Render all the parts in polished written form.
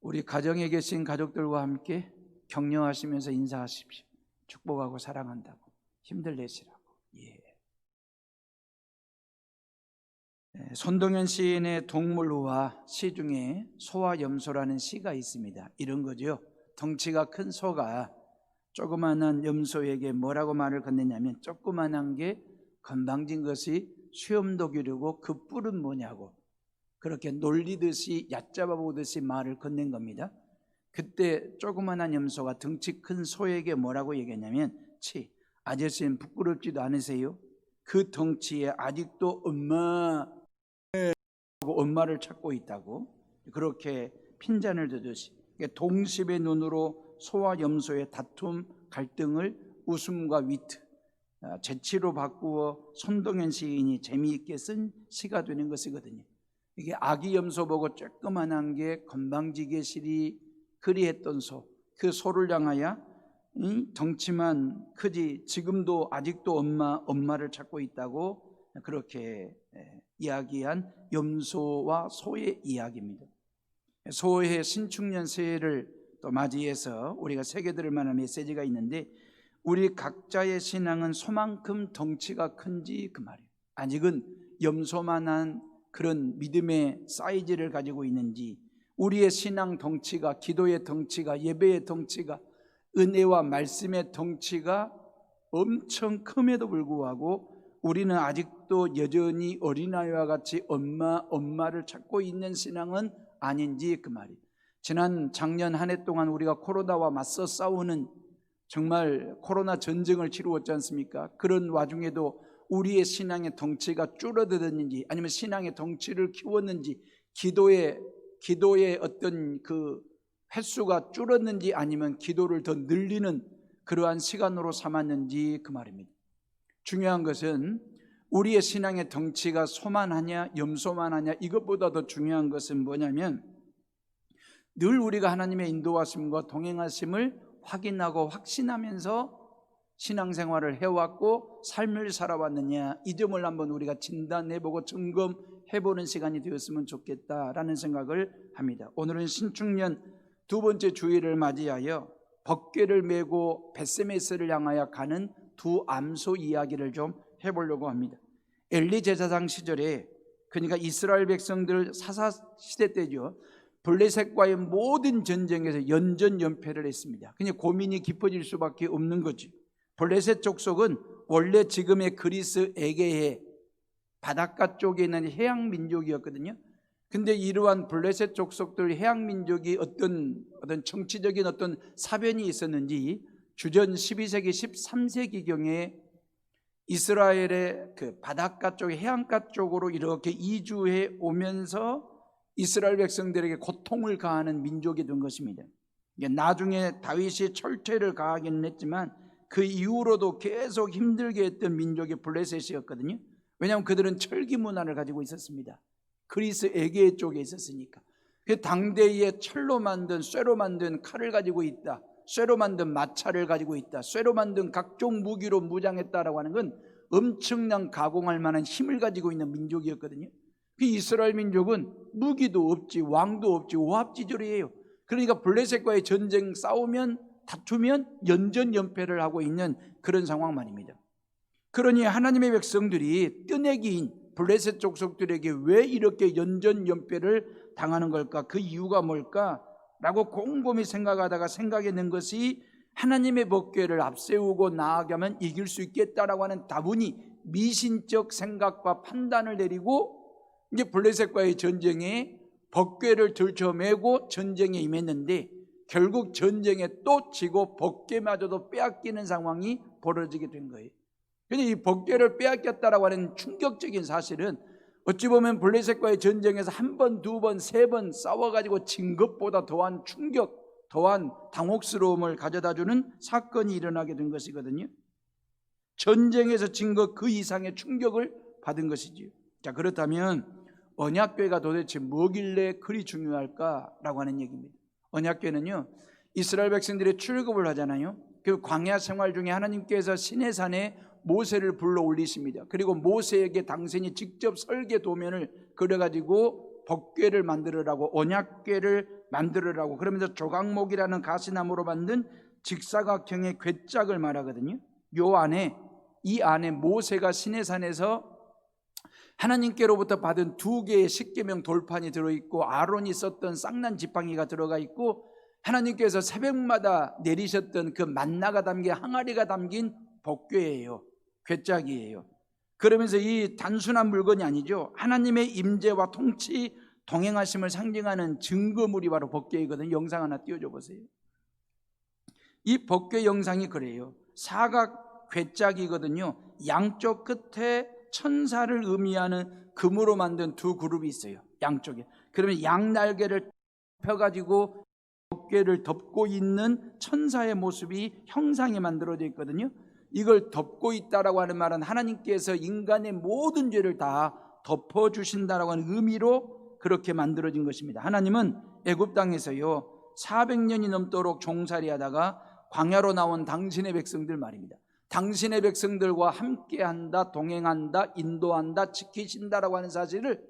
우리 가정에 계신 가족들과 함께 격려하시면서 인사하십시오. 축복하고 사랑한다고, 힘들 내시라고. 손동현 시인의 동물호화 시 중에 소와 염소라는 시가 있습니다. 이런 거죠. 덩치가 큰 소가 조그만한 염소에게 뭐라고 말을 건네냐면, 조그만한 게 건방진 것이 수염독이려고 그 뿔은 뭐냐고, 그렇게 놀리듯이 얕잡아 보듯이 말을 건넨 겁니다. 그때 조그만한 염소가 덩치 큰 소에게 뭐라고 얘기했냐면, 아저씨는 부끄럽지도 않으세요? 그 덩치에 아직도 엄마를 찾고 있다고, 그렇게 핀잔을 드듯이 동심의 눈으로 소와 염소의 다툼, 갈등을 웃음과 위트, 재치로 바꾸어 손동현 시인이 재미있게 쓴 시가 되는 것이거든요. 이게 아기 염소 보고 조그만한 게 건방지게 시리 그리했던 소, 그 소를 향하여 덩치만 크지 지금도 아직도 엄마를 찾고 있다고 그렇게 이야기한 염소와 소의 이야기입니다. 소의 신축년 새해를 또 맞이해서 우리가 새겨 들을 만한 메시지가 있는데, 우리 각자의 신앙은 소만큼 덩치가 큰지 그 말이에요. 아직은 염소만한 그런 믿음의 사이즈를 가지고 있는지, 우리의 신앙 덩치가, 기도의 덩치가, 예배의 덩치가, 은혜와 말씀의 덩치가 엄청 큼에도 불구하고 우리는 아직도 여전히 어린아이와 같이 엄마를 찾고 있는 신앙은 아닌지 그 말이에요. 작년 한 해 동안 우리가 코로나와 맞서 싸우는 정말 코로나 전쟁을 치루었지 않습니까? 그런 와중에도 우리의 신앙의 덩치가 줄어들었는지, 아니면 신앙의 덩치를 키웠는지, 기도의 어떤 그 횟수가 줄었는지, 아니면 기도를 더 늘리는 그러한 시간으로 삼았는지 그 말입니다. 중요한 것은 우리의 신앙의 덩치가 소만하냐 염소만하냐, 이것보다 더 중요한 것은 뭐냐면, 늘 우리가 하나님의 인도하심과 동행하심을 확인하고 확신하면서 신앙생활을 해왔고 삶을 살아왔느냐, 이 점을 한번 우리가 진단해보고 점검해보는 시간이 되었으면 좋겠다라는 생각을 합니다. 오늘은 신축년 두 번째 주일을 맞이하여 법궤를 메고 벳세메스를 향하여 가는 두 암소 이야기를 좀 해보려고 합니다. 엘리 제사장 시절에, 그러니까 이스라엘 백성들 사사시대 때죠, 블레셋과의 모든 전쟁에서 연전연패를 했습니다. 그냥 고민이 깊어질 수밖에 없는 거지. 블레셋 족속은 원래 지금의 그리스 에게해 바닷가 쪽에 있는 해양 민족이었거든요. 근데 이러한 블레셋 족속들 해양 민족이 어떤 정치적인 어떤 사변이 있었는지 주전 12세기 13세기경에 이스라엘의 그 바닷가 쪽, 해안가 쪽으로 이렇게 이주해 오면서 이스라엘 백성들에게 고통을 가하는 민족이 된 것입니다. 나중에 다윗이 철퇴를 가하기는 했지만 그 이후로도 계속 힘들게 했던 민족이 블레셋이었거든요. 왜냐하면 그들은 철기 문화를 가지고 있었습니다. 그리스 에게해 쪽에 있었으니까. 당대에 철로 만든, 쇠로 만든 칼을 가지고 있다, 쇠로 만든 마차를 가지고 있다, 쇠로 만든 각종 무기로 무장했다라고 하는 건 엄청난 가공할 만한 힘을 가지고 있는 민족이었거든요. 그 이스라엘 민족은 무기도 없지, 왕도 없지, 오합지졸이에요. 그러니까 블레셋과의 전쟁 싸우면, 다투면 연전연패를 하고 있는 그런 상황 말입니다. 그러니 하나님의 백성들이 뜨내기인 블레셋 족속들에게 왜 이렇게 연전연패를 당하는 걸까? 그 이유가 뭘까? 라고 곰곰이 생각하다가 생각해낸 것이, 하나님의 법궤를 앞세우고 나아가면 이길 수 있겠다라고 하는 다분히 미신적 생각과 판단을 내리고 이제 블레셋과의 전쟁에 법궤를 들쳐매고 전쟁에 임했는데, 결국 전쟁에 또 지고 법궤마저도 빼앗기는 상황이 벌어지게 된 거예요. 그런데 이 법궤를 빼앗겼다라고 하는 충격적인 사실은, 어찌 보면 블레셋과의 전쟁에서 한 번, 두 번, 세 번 싸워가지고 진 것보다 더한 충격, 더한 당혹스러움을 가져다주는 사건이 일어나게 된 것이거든요. 전쟁에서 진 것 그 이상의 충격을 받은 것이지요. 자, 그렇다면 언약궤가 도대체 뭐길래 그리 중요할까라고 하는 얘기입니다. 언약궤는요, 이스라엘 백성들이 출애굽을 하잖아요. 그 광야 생활 중에 하나님께서 시내산에 모세를 불러 올리십니다. 그리고 모세에게 당신이 직접 설계 도면을 그려가지고 법궤를 만들으라고, 언약궤를 만들으라고, 그러면서 조각목이라는 가시나무로 만든 직사각형의 궤짝을 말하거든요. 이 안에 모세가 시내산에서 하나님께로부터 받은 2개의 십계명 돌판이 들어있고, 아론이 썼던 쌍난 지팡이가 들어가 있고, 하나님께서 새벽마다 내리셨던 그 만나가 담긴, 항아리가 담긴 법궤예요. 궤짝이에요. 그러면서 이 단순한 물건이 아니죠. 하나님의 임재와 통치, 동행하심을 상징하는 증거물이 바로 법궤이거든요. 영상 하나 띄워줘 보세요. 이 법궤 영상이 그래요. 사각 궤짝이거든요. 양쪽 끝에 천사를 의미하는 금으로 만든 2 그룹이 있어요. 양쪽에. 그러면 양날개를 펴가지고 법궤를 덮고 있는 천사의 모습이 형상이 만들어져 있거든요. 이걸 덮고 있다라고 하는 말은 하나님께서 인간의 모든 죄를 다 덮어주신다라고 하는 의미로 그렇게 만들어진 것입니다. 하나님은 애굽 땅에서요 400년이 넘도록 종살이하다가 광야로 나온 당신의 백성들 말입니다. 당신의 백성들과 함께한다, 동행한다, 인도한다, 지키신다라고 하는 사실을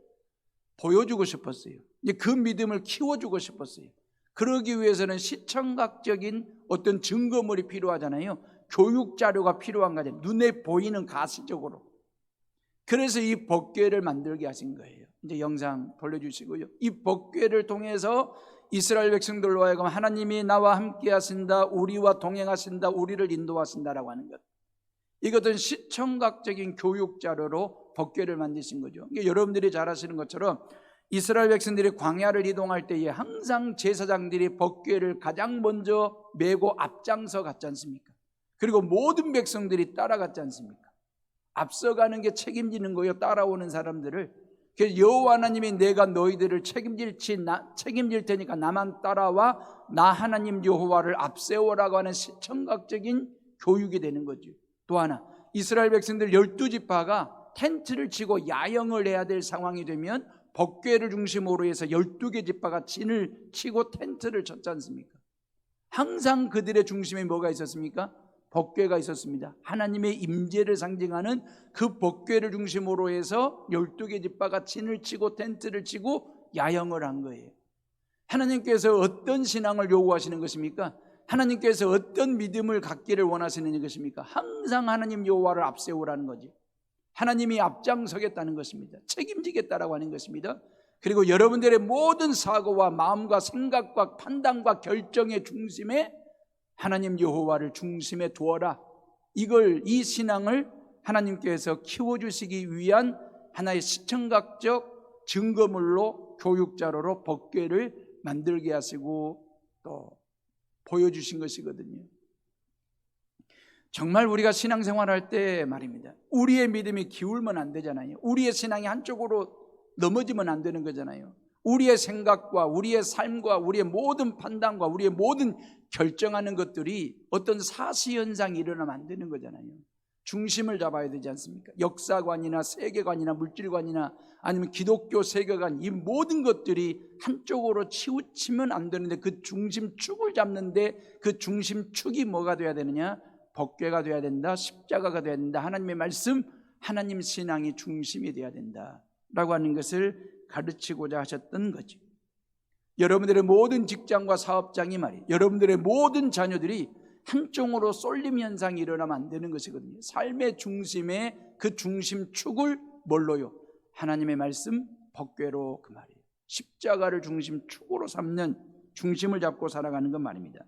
보여주고 싶었어요. 그 믿음을 키워주고 싶었어요. 그러기 위해서는 시청각적인 어떤 증거물이 필요하잖아요. 교육 자료가 필요한 거죠. 눈에 보이는 가시적으로. 그래서 이 법궤를 만들게 하신 거예요. 이제 영상 돌려주시고요. 이 법궤를 통해서 이스라엘 백성들로 하여금 하나님이 나와 함께 하신다, 우리와 동행하신다, 우리를 인도하신다라고 하는 것. 이것은 시청각적인 교육 자료로 법궤를 만드신 거죠. 여러분들이 잘 아시는 것처럼 이스라엘 백성들이 광야를 이동할 때에 항상 제사장들이 법궤를 가장 먼저 메고 앞장서 갔지 않습니까? 그리고 모든 백성들이 따라갔지 않습니까? 앞서가는 게 책임지는 거예요. 따라오는 사람들을. 그래서 여호와 하나님이 내가 너희들을 책임질 테니까 나만 따라와, 나 하나님 여호와를 앞세워라고 하는 시청각적인 교육이 되는 거죠. 또 하나, 이스라엘 백성들 12지파가 텐트를 치고 야영을 해야 될 상황이 되면 법궤를 중심으로 해서 12개 지파가 진을 치고 텐트를 쳤지 않습니까? 항상 그들의 중심에 뭐가 있었습니까? 법궤가 있었습니다. 하나님의 임재를 상징하는 그 법궤를 중심으로 해서 12개 지파가 진을 치고 텐트를 치고 야영을 한 거예요. 하나님께서 어떤 신앙을 요구하시는 것입니까? 하나님께서 어떤 믿음을 갖기를 원하시는 것입니까? 항상 하나님 여호와를 앞세우라는 거지. 하나님이 앞장서겠다는 것입니다. 책임지겠다라고 하는 것입니다. 그리고 여러분들의 모든 사고와 마음과 생각과 판단과 결정의 중심에 하나님 여호와를 중심에 두어라. 이 신앙을 하나님께서 키워주시기 위한 하나의 시청각적 증거물로, 교육자료로 법궤를 만들게 하시고 또 보여주신 것이거든요. 정말 우리가 신앙생활할 때 말입니다, 우리의 믿음이 기울면 안 되잖아요. 우리의 신앙이 한쪽으로 넘어지면 안 되는 거잖아요. 우리의 생각과 우리의 삶과 우리의 모든 판단과 우리의 모든 결정하는 것들이 어떤 사시현상이 일어나면 안 되는 거잖아요. 중심을 잡아야 되지 않습니까? 역사관이나 세계관이나 물질관이나 아니면 기독교 세계관, 이 모든 것들이 한쪽으로 치우치면 안 되는데 그 중심축을 잡는데 그 중심축이 뭐가 돼야 되느냐? 법궤가 돼야 된다, 십자가가 돼야 된다, 하나님의 말씀, 하나님 신앙이 중심이 돼야 된다라고 하는 것을 가르치고자 하셨던 거죠. 여러분들의 모든 직장과 사업장이 말이에요, 여러분들의 모든 자녀들이 한쪽으로 쏠림 현상이 일어나면 안 되는 것이거든요. 삶의 중심에 그 중심축을 뭘로요? 하나님의 말씀, 법궤로, 그 말이에요. 십자가를 중심축으로 삼는, 중심을 잡고 살아가는 것 말입니다.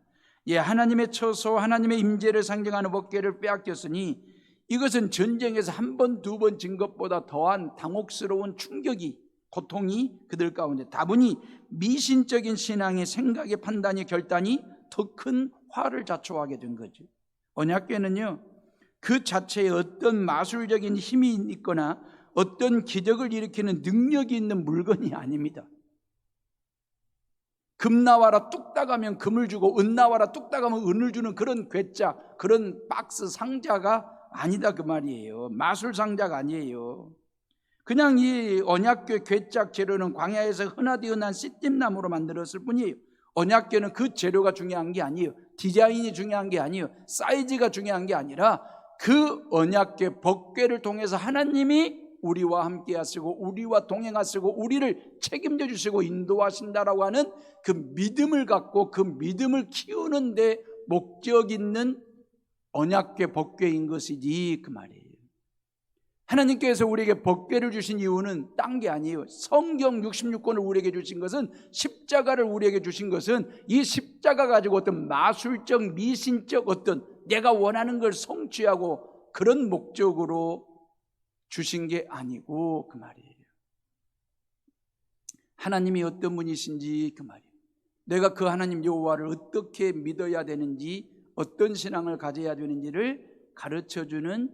하나님의 처소, 하나님의 임재를 상징하는 법궤를 빼앗겼으니 이것은 전쟁에서 한 번, 두 번 진 것보다 더한 당혹스러운 충격이, 고통이 그들 가운데 다분히 미신적인 신앙의 생각의 판단이, 결단이 더 큰 화를 자초하게 된 거죠. 언약궤는요, 그 자체에 어떤 마술적인 힘이 있거나 어떤 기적을 일으키는 능력이 있는 물건이 아닙니다. 금 나와라 뚝딱 하면 금을 주고 은 나와라 뚝딱 하면 은을 주는 그런 궤자, 그런 박스 상자가 아니다 그 말이에요. 마술 상자가 아니에요. 그냥 이 언약궤 궤짝 재료는 광야에서 흔하디 흔한 씨띠나무로 만들었을 뿐이에요. 언약궤는 그 재료가 중요한 게 아니에요. 디자인이 중요한 게 아니에요. 사이즈가 중요한 게 아니라 그 언약궤 법궤를 통해서 하나님이 우리와 함께 하시고 우리와 동행하시고 우리를 책임져 주시고 인도하신다라고 하는 그 믿음을 갖고 그 믿음을 키우는 데 목적 있는 언약궤 법궤인 것이지 그 말이에요. 하나님께서 우리에게 법궤를 주신 이유는 딴 게 아니에요. 성경 66권을 우리에게 주신 것은, 십자가를 우리에게 주신 것은 이 십자가 가지고 어떤 마술적 미신적 어떤 내가 원하는 걸 성취하고 그런 목적으로 주신 게 아니고 그 말이에요. 하나님이 어떤 분이신지 그 말이에요. 내가 그 하나님 여호와를 어떻게 믿어야 되는지, 어떤 신앙을 가져야 되는지를 가르쳐주는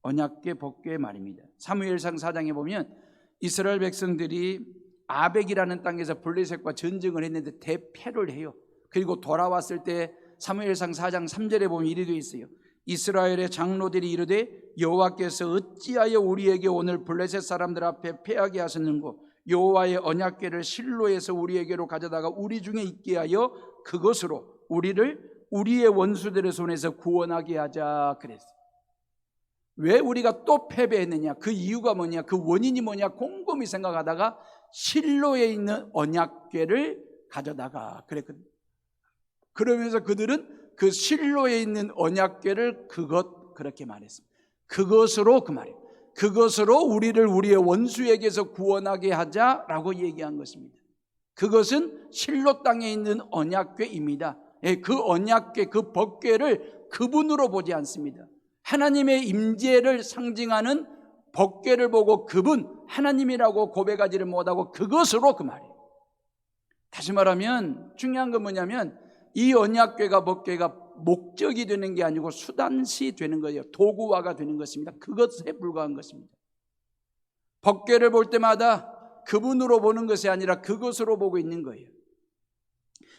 언약궤 법궤 말입니다. 사무엘상 4장에 보면 이스라엘 백성들이 아벡이라는 땅에서 블레셋과 전쟁을 했는데 대패를 해요. 그리고 돌아왔을 때 사무엘상 4장 3절에 보면 이리 되어 있어요. 이스라엘의 장로들이 이르되 여호와께서 어찌하여 우리에게 오늘 블레셋 사람들 앞에 패하게 하셨는고, 여호와의 언약궤를 실로에서 우리에게로 가져다가 우리 중에 있게 하여 그것으로 우리를 우리의 원수들의 손에서 구원하게 하자 그랬어요. 왜 우리가 또 패배했느냐, 그 이유가 뭐냐, 그 원인이 뭐냐 곰곰이 생각하다가 실로에 있는 언약궤를 가져다가 그랬거든요. 그러면서 그들은 그 실로에 있는 언약궤를 그렇게 말했습니다. 그것으로, 그 말이에요. 그것으로 우리를 우리의 원수에게서 구원하게 하자라고 얘기한 것입니다. 그것은 실로 땅에 있는 언약궤입니다. 그 언약궤, 그 법궤를 그분으로 보지 않습니다. 하나님의 임재를 상징하는 법궤를 보고 그분 하나님이라고 고백하지를 못하고 그것으로, 그 말이에요. 다시 말하면 중요한 건 뭐냐면 이 언약궤가 법궤가 목적이 되는 게 아니고 수단시 되는 거예요. 도구화가 되는 것입니다. 그것에 불과한 것입니다. 법궤를 볼 때마다 그분으로 보는 것이 아니라 그것으로 보고 있는 거예요.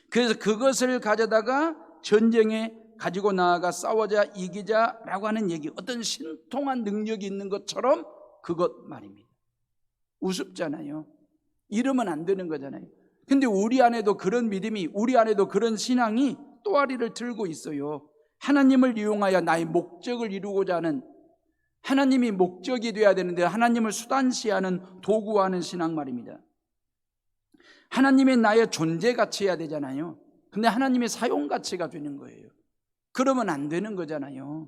그래서 그것을 가져다가 전쟁에 가지고 나아가 싸워자 이기자라고 하는 얘기, 어떤 신통한 능력이 있는 것처럼 그것 말입니다. 우습잖아요. 이러면 안 되는 거잖아요. 근데 우리 안에도 그런 믿음이, 우리 안에도 그런 신앙이 또아리를 들고 있어요. 하나님을 이용하여 나의 목적을 이루고자 하는, 하나님이 목적이 되어야 되는데 하나님을 수단시하는 도구화하는 신앙 말입니다. 하나님의 나의 존재 가치여야 되잖아요. 근데 하나님의 사용 가치가 되는 거예요. 그러면 안 되는 거잖아요.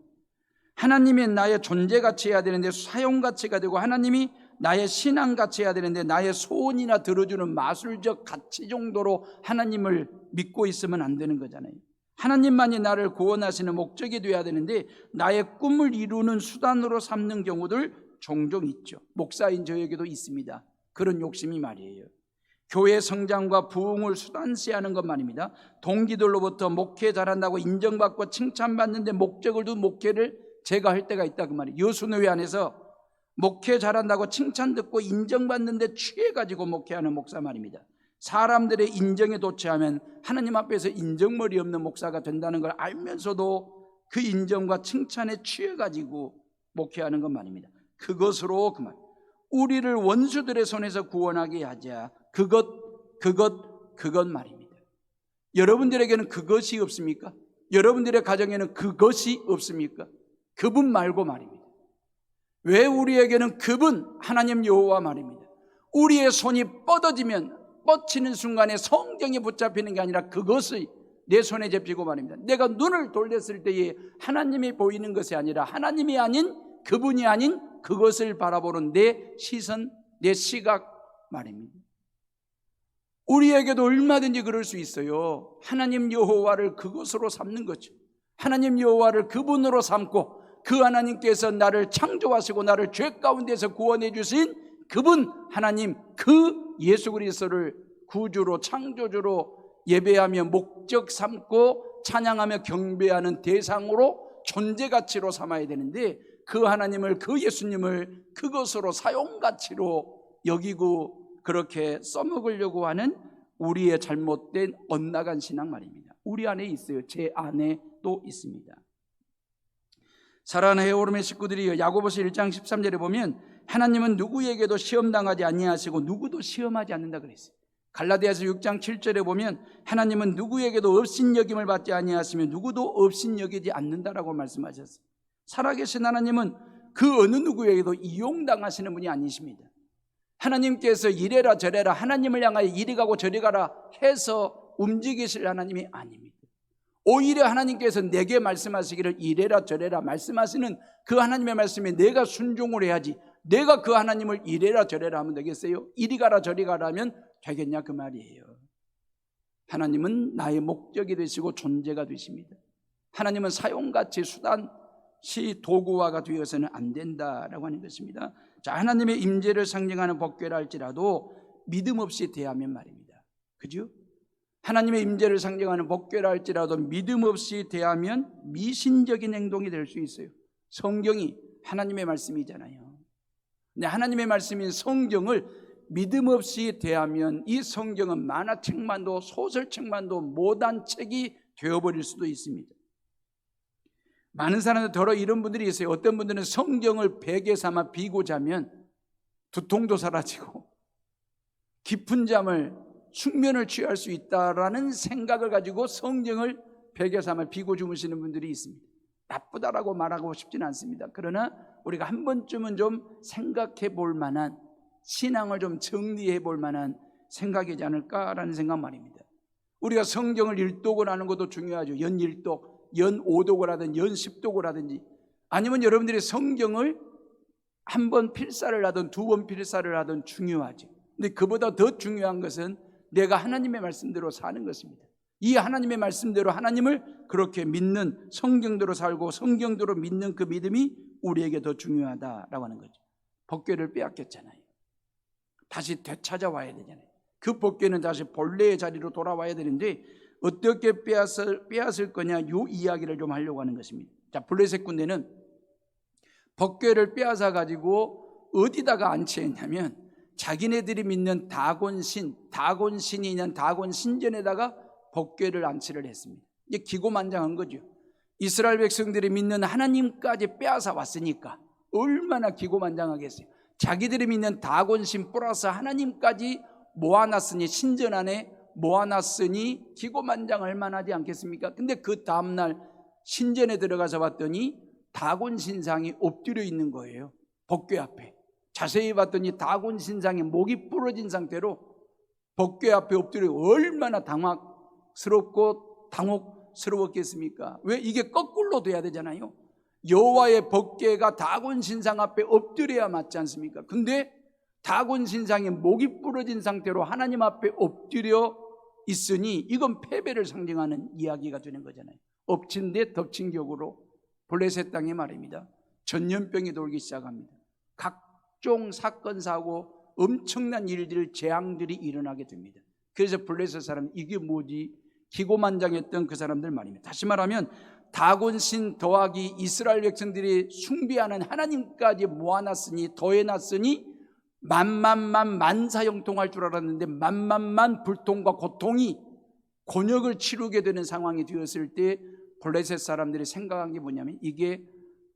하나님의 나의 존재 가치여야 되는데 사용 가치가 되고, 하나님이 나의 신앙 가치여야 되는데 나의 소원이나 들어주는 마술적 가치 정도로 하나님을 믿고 있으면 안 되는 거잖아요. 하나님만이 나를 구원하시는 목적이 되어야 되는데 나의 꿈을 이루는 수단으로 삼는 경우들 종종 있죠. 목사인 저에게도 있습니다. 그런 욕심이 말이에요. 교회 성장과 부흥을 수단시하는 것 말입니다. 동기들로부터 목회 잘한다고 인정받고 칭찬받는데 목적을 둔 목회를 제가 할 때가 있다 그 말이에요. 여수노회 안에서 목회 잘한다고 칭찬 듣고 인정받는데 취해가지고 목회하는 목사 말입니다. 사람들의 인정에 도취하면 하나님 앞에서 인정머리 없는 목사가 된다는 걸 알면서도 그 인정과 칭찬에 취해가지고 목회하는 것 말입니다. 그것으로, 그 말, 우리를 원수들의 손에서 구원하게 하자. 그것 말입니다. 여러분들에게는 그것이 없습니까? 여러분들의 가정에는 그것이 없습니까? 그분 말고 말입니다. 왜 우리에게는 그분 하나님 여호와 말입니다. 우리의 손이 뻗어지면, 뻗치는 순간에 성경에 붙잡히는 게 아니라 그것이 내 손에 잡히고 말입니다. 내가 눈을 돌렸을 때에 하나님이 보이는 것이 아니라 하나님이 아닌, 그분이 아닌 그것을 바라보는 내 시선, 내 시각 말입니다. 우리에게도 얼마든지 그럴 수 있어요. 하나님 여호와를 그것으로 삼는 거죠. 하나님 여호와를 그분으로 삼고, 그 하나님께서 나를 창조하시고 나를 죄 가운데서 구원해 주신 그분 하나님, 그 예수 그리스도를 구주로 창조주로 예배하며 목적 삼고 찬양하며 경배하는 대상으로 존재 가치로 삼아야 되는데, 그 하나님을, 그 예수님을 그것으로 사용 가치로 여기고 그렇게 써먹으려고 하는 우리의 잘못된 엇나간 신앙 말입니다. 우리 안에 있어요. 제 안에 또 있습니다. 사랑하는 헤어림의 식구들이 야고보서 1장 13절에 보면 하나님은 누구에게도 시험당하지 아니하시고 누구도 시험하지 않는다 그랬어요. 갈라디아서 6장 7절에 보면 하나님은 누구에게도 업신여김을 받지 아니하시며 누구도 업신여기지 않는다라고 말씀하셨어요. 살아계신 하나님은 그 어느 누구에게도 이용당하시는 분이 아니십니다. 하나님께서 이래라 저래라 하나님을 향하여 이리 가고 저리 가라 해서 움직이실 하나님이 아닙니다. 오히려 하나님께서 내게 말씀하시기를 이래라 저래라 말씀하시는 그 하나님의 말씀에 내가 순종을 해야지, 내가 그 하나님을 이래라 저래라 하면 되겠어요? 이리 가라 저리 가라 하면 되겠냐 그 말이에요. 하나님은 나의 목적이 되시고 존재가 되십니다. 하나님은 사용가치 수단시 도구화가 되어서는 안 된다라고 하는 것입니다. 자, 하나님의 임재를 상징하는 법궤라 할지라도 믿음 없이 대하면 말입니다. 그죠? 하나님의 임재를 상징하는 법궤라 할지라도 믿음 없이 대하면 미신적인 행동이 될 수 있어요. 성경이 하나님의 말씀이잖아요. 근데 하나님의 말씀인 성경을 믿음 없이 대하면 이 성경은 만화책만도 소설책만도 못한 책이 되어버릴 수도 있습니다. 많은 사람들 더러 이런 분들이 있어요. 어떤 분들은 성경을 베개 삼아 비고자 하면 두통도 사라지고 깊은 잠을 숙면을 취할 수 있다라는 생각을 가지고 성경을 베개 삼아 비고 주무시는 분들이 있습니다. 나쁘다라고 말하고 싶지는 않습니다. 그러나 우리가 한 번쯤은 좀 생각해 볼 만한, 신앙을 좀 정리해 볼 만한 생각이지 않을까라는 생각 말입니다. 우리가 성경을 일독을 하는 것도 중요하죠. 연 1독, 연 5독을 하든지 연 10독을 하든지, 아니면 여러분들이 성경을 한 번 필사를 하든 두 번 필사를 하든 중요하죠. 근데 그보다 더 중요한 것은 내가 하나님의 말씀대로 사는 것입니다. 이 하나님의 말씀대로 하나님을 그렇게 믿는, 성경대로 살고 성경대로 믿는 그 믿음이 우리에게 더 중요하다라고 하는 거죠. 법궤를 빼앗겼잖아요. 다시 되찾아와야 되잖아요. 그 법궤는 다시 본래의 자리로 돌아와야 되는데 어떻게 빼앗을 거냐, 이 이야기를 좀 하려고 하는 것입니다. 자, 블레셋 군대는 법궤를 빼앗아 가지고 어디다가 안치했냐면 자기네들이 믿는 다곤신이 있는 다곤 신전에다가 법궤를 안치를 했습니다. 이제 기고만장한 거죠. 이스라엘 백성들이 믿는 하나님까지 빼앗아 왔으니까 얼마나 기고만장하겠어요. 자기들이 믿는 다곤신 플러스 하나님까지 모아놨으니, 신전 안에 모아놨으니 기고만장할 만하지 않겠습니까? 근데 그 다음날 신전에 들어가서 봤더니 다곤 신상이 엎드려 있는 거예요. 법궤 앞에. 자세히 봤더니 다곤 신상의 목이 부러진 상태로 법궤 앞에 엎드려, 얼마나 당황스럽고 당혹스러웠겠습니까? 왜? 이게 거꾸로 돼야 되잖아요. 여호와의 법궤가 다곤 신상 앞에 엎드려야 맞지 않습니까? 근데 다곤 신상의 목이 부러진 상태로 하나님 앞에 엎드려 있으니 이건 패배를 상징하는 이야기가 되는 거잖아요. 엎친 데 덮친 격으로 블레셋 땅에 말입니다. 전염병이 돌기 시작합니다. 각종 사건 사고 엄청난 일들, 재앙들이 일어나게 됩니다. 그래서 블레셋 사람, 이게 뭐지? 기고만장했던 그 사람들 말입니다. 다시 말하면 다곤신 더하기 이스라엘 백성들이 숭배하는 하나님까지 모아놨으니, 더해놨으니 만사형통할 줄 알았는데 만만 불통과 고통이 곤욕을 치르게 되는 상황이 되었을 때 블레셋 사람들이 생각한 게 뭐냐면 이게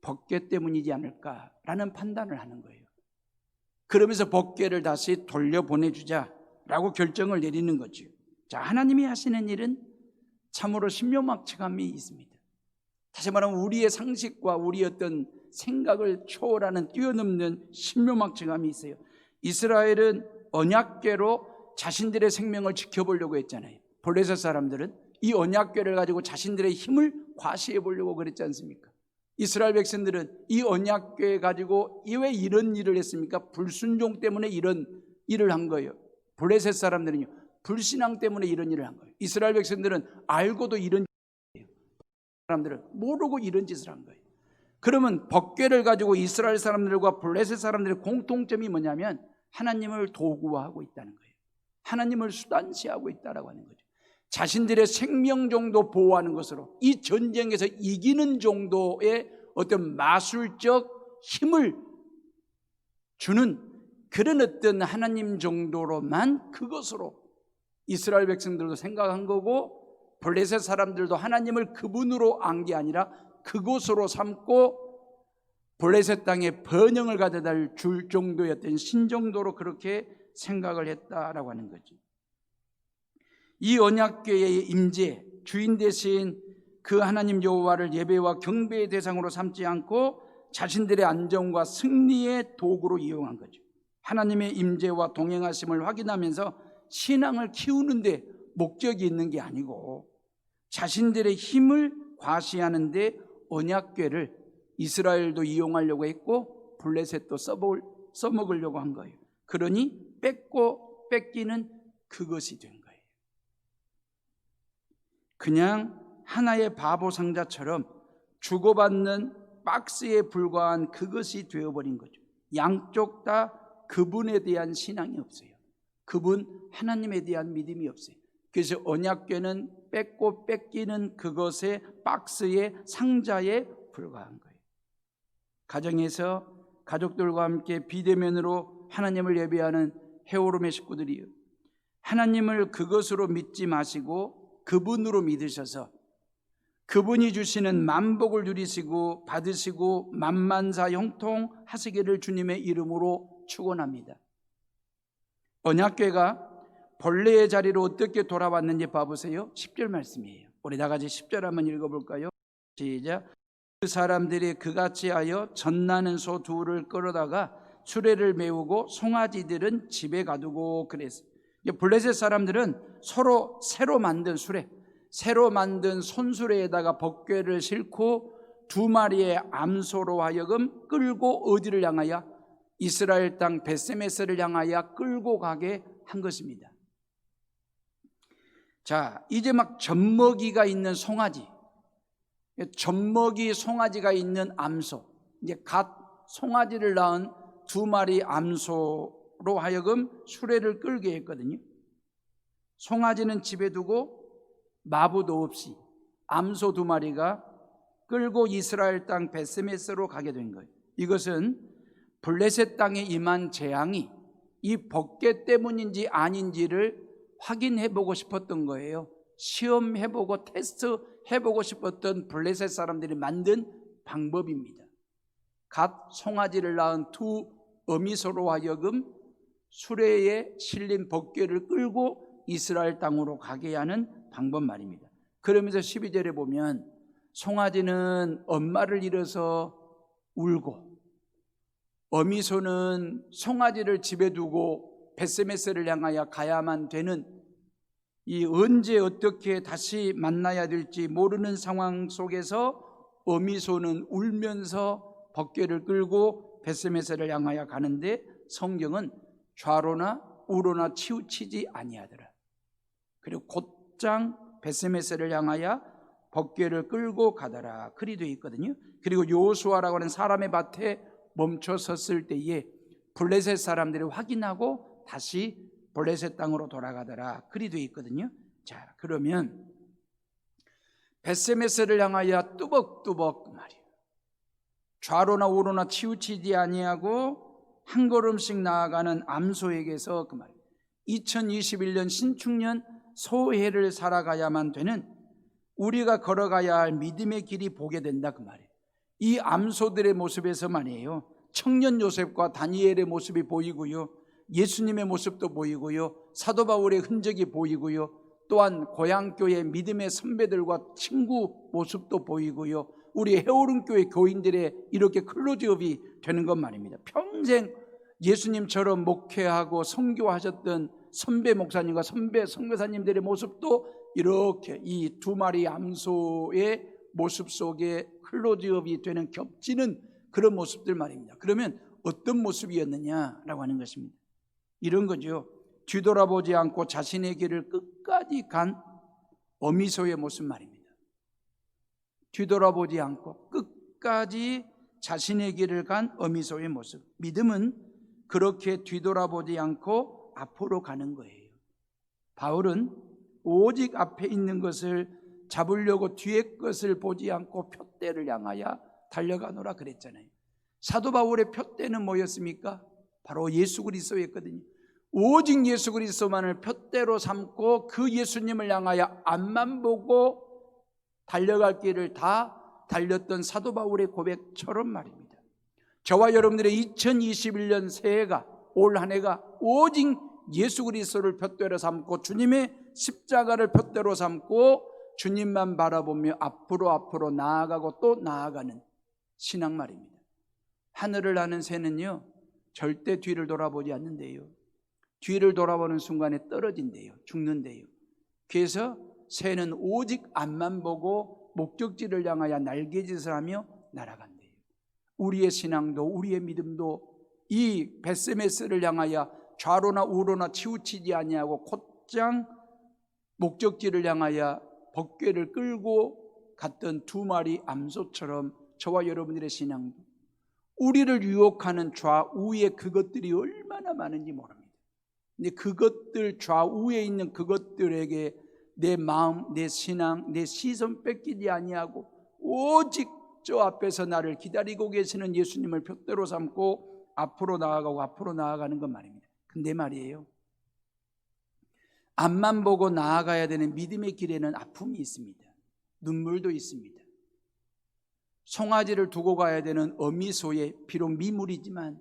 법궤 때문이지 않을까라는 판단을 하는 거예요. 그러면서 법궤를 다시 돌려보내주자라고 결정을 내리는 거죠. 자, 하나님이 하시는 일은 참으로 신묘막측함이 있습니다. 다시 말하면 우리의 상식과 우리의 어떤 생각을 초월하는, 뛰어넘는 신묘막측함이 있어요. 이스라엘은 언약궤로 자신들의 생명을 지켜보려고 했잖아요. 블레셋 사람들은 이 언약궤를 가지고 자신들의 힘을 과시해 보려고 그랬지 않습니까? 이스라엘 백성들은 이 언약궤 가지고 왜 이런 일을 했습니까? 불순종 때문에 이런 일을 한 거예요. 블레셋 사람들은요, 불신앙 때문에 이런 일을 한 거예요. 이스라엘 백성들은 알고도 이런 짓을 해요. 사람들은 모르고 이런 짓을 한 거예요. 그러면 법궤를 가지고 이스라엘 사람들과 블레셋 사람들의 공통점이 뭐냐면 하나님을 도구화하고 있다는 거예요. 하나님을 수단시하고 있다라고 하는 거죠. 자신들의 생명 정도 보호하는 것으로 이 전쟁에서 이기는 정도의 어떤 마술적 힘을 주는 그런 어떤 하나님 정도로만, 그것으로 이스라엘 백성들도 생각한 거고 블레셋 사람들도 하나님을 그분으로 안 게 아니라 그곳으로 삼고 블레셋 땅에 번영을 가져다 줄 정도의 어떤 신정도로 그렇게 생각을 했다라고 하는 거죠. 이 언약궤의 임재, 주인 대신 그 하나님 여호와를 예배와 경배의 대상으로 삼지 않고 자신들의 안정과 승리의 도구로 이용한 거죠. 하나님의 임재와 동행하심을 확인하면서 신앙을 키우는 데 목적이 있는 게 아니고 자신들의 힘을 과시하는 데 언약궤를 이스라엘도 이용하려고 했고 블레셋도 써먹으려고 한 거예요. 그러니 뺏고 뺏기는 그것이 된 거예요. 그냥 하나의 바보 상자처럼 주고받는 박스에 불과한 그것이 되어버린 거죠. 양쪽 다 그분에 대한 신앙이 없어요. 그분 하나님에 대한 믿음이 없어요. 그래서 언약궤는 뺏고 뺏기는 그것의 박스의 상자에 불과한 거예요. 가정에서 가족들과 함께 비대면으로 하나님을 예배하는 헤오롬의 식구들이요, 하나님을 그것으로 믿지 마시고 그분으로 믿으셔서 그분이 주시는 만복을 누리시고 받으시고 만만사 형통하시기를 주님의 이름으로 축원합니다. 언약궤가 본래의 자리로 어떻게 돌아왔는지 봐보세요. 10절 말씀이에요. 우리 다 같이 10절 한번 읽어볼까요? 시작. 그 사람들이 그같이 하여 젖나는 소 둘을 끌어다가 수레를 메우고 송아지들은 집에 가두고 그랬어요. 블레셋 사람들은 서로 새로 만든 수레, 새로 만든 손수레에다가 법궤를 싣고 두 마리의 암소로 하여금 끌고 어디를 향하여? 이스라엘 땅 벳세메스를 향하여 끌고 가게 한 것입니다. 자, 이제 막 젖먹이가 있는 송아지, 젖먹이 송아지가 있는 암소, 이제 갓 송아지를 낳은 두 마리 암소로 하여금 수레를 끌게 했거든요. 송아지는 집에 두고 마부도 없이 암소 두 마리가 끌고 이스라엘 땅 벳세메스로 가게 된 거예요. 이것은 블레셋 땅에 임한 재앙이 이 법궤 때문인지 아닌지를 확인해보고 싶었던 거예요. 시험해보고 테스트해보고 싶었던 블레셋 사람들이 만든 방법입니다. 갓 송아지를 낳은 두 어미소로 하여금 수레에 실린 법궤를 끌고 이스라엘 땅으로 가게 하는 방법 말입니다. 그러면서 12절에 보면 송아지는 엄마를 잃어서 울고 어미소는 송아지를 집에 두고 벳세메스를 향하여 가야만 되는, 이 언제 어떻게 다시 만나야 될지 모르는 상황 속에서 어미소는 울면서 법궤를 끌고 벳세메스를 향하여 가는데 성경은 좌로나 우로나 치우치지 아니하더라. 그리고 곧장 벳세메스를 향하여 법궤를 끌고 가더라. 그리 되어 있거든요. 그리고 요수아라고 하는 사람의 밭에 멈춰 섰을 때에 블레셋 사람들이 확인하고 다시 블레셋 땅으로 돌아가더라. 그리 되어 있거든요. 자, 그러면 벳세메스를 향하여 뚜벅뚜벅 말이에요. 좌로나 우로나 치우치지 아니하고 한 걸음씩 나아가는 암소에게서 그 말이에요. 2021년 신축년 소해를 살아가야만 되는, 우리가 걸어가야 할 믿음의 길이 보게 된다 그 말이에요. 이 암소들의 모습에서 말이에요, 청년 요셉과 다니엘의 모습이 보이고요, 예수님의 모습도 보이고요, 사도 바울의 흔적이 보이고요, 또한 고향교회 믿음의 선배들과 친구 모습도 보이고요, 우리 헤오름교회 교인들의 이렇게 클로즈업이 되는 것 말입니다. 평생 예수님처럼 목회하고 선교하셨던 선배 목사님과 선배 선교사님들의 모습도 이렇게 이 두 마리 암소의 모습 속에 클로즈업이 되는, 겹치는 그런 모습들 말입니다. 그러면 어떤 모습이었느냐라고 하는 것입니다. 이런 거죠. 뒤돌아보지 않고 자신의 길을 끝까지 간 어미소의 모습 말입니다. 뒤돌아보지 않고 끝까지 자신의 길을 간 어미소의 모습. 믿음은 그렇게 뒤돌아보지 않고 앞으로 가는 거예요. 바울은 오직 앞에 있는 것을 잡으려고 뒤에 것을 보지 않고 푯대를 향하여 달려가노라 그랬잖아요. 사도 바울의 푯대는 뭐였습니까? 바로 예수 그리스도였거든요. 오직 예수 그리스도만을 푯대로 삼고 그 예수님을 향하여 앞만 보고 달려갈 길을 다 달렸던 사도 바울의 고백처럼 말입니다. 저와 여러분들의 2021년 새해가, 올 한 해가 오직 예수 그리스도를 푯대로 삼고 주님의 십자가를 푯대로 삼고 주님만 바라보며 앞으로 나아가고 또 나아가는 신앙 말입니다. 하늘을 나는 새는요 절대 뒤를 돌아보지 않는데요, 뒤를 돌아보는 순간에 떨어진대요. 죽는데요. 그래서 새는 오직 앞만 보고 목적지를 향하여 날개짓을 하며 날아간대요. 우리의 신앙도 우리의 믿음도 이 베스메스를 향하여 좌로나 우로나 치우치지 아니하고 곧장 목적지를 향하여 법궤를 끌고 갔던 두 마리 암소처럼 저와 여러분들의 신앙도 우리를 유혹하는 좌우의 그것들이 얼마나 많은지 모릅니다. 근데 그것들, 좌우에 있는 그것들에게 내 마음, 내 신앙, 내 시선 뺏기지 아니하고 오직 저 앞에서 나를 기다리고 계시는 예수님을 푯대로 삼고 앞으로 나아가고 앞으로 나아가는 것 말입니다. 근데 말이에요, 앞만 보고 나아가야 되는 믿음의 길에는 아픔이 있습니다. 눈물도 있습니다. 송아지를 두고 가야 되는 어미소의 비록 미물이지만,